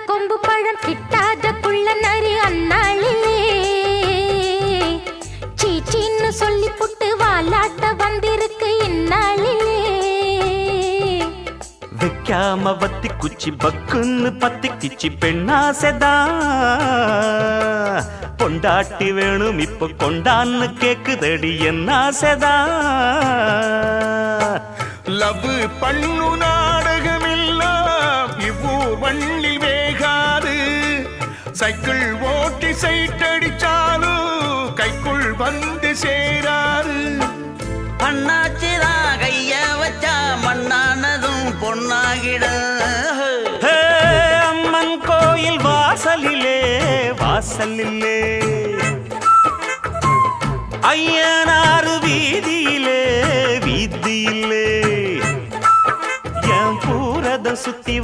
கொம்பு பழம் கிட்டாத புள்ள நரி அண்ணாளிலே சீச்சின்னு சொல்லி புட்டு வாலாட்ட வந்திருக்கு இந்நாளிலே வைக்காம வத்தி குச்சி பக்குன்னு பத்தி கிச்சி பெண்ணாசைதா பொண்டாட்டி வேணும் இப்ப கொண்டான்னு கேக்குதடி என்ன ஆசைதா லவ் பண்ணு நாடகமெல்லாம் இவ்வூர் வள்ளி வேகாது சைக்கிள் ஓட்டி சைட்டடிச்சாலும் கைக்குள் வந்து சேராது பண்ணாச்சுதான் கைய வச்சா மண்ணானதும் பொன்னாகிட அம்மன் கோயில் வாசலிலே வாசலிலே ஐயனாறு வீதியிலே வீதியிலே என் பூரத சுத்தி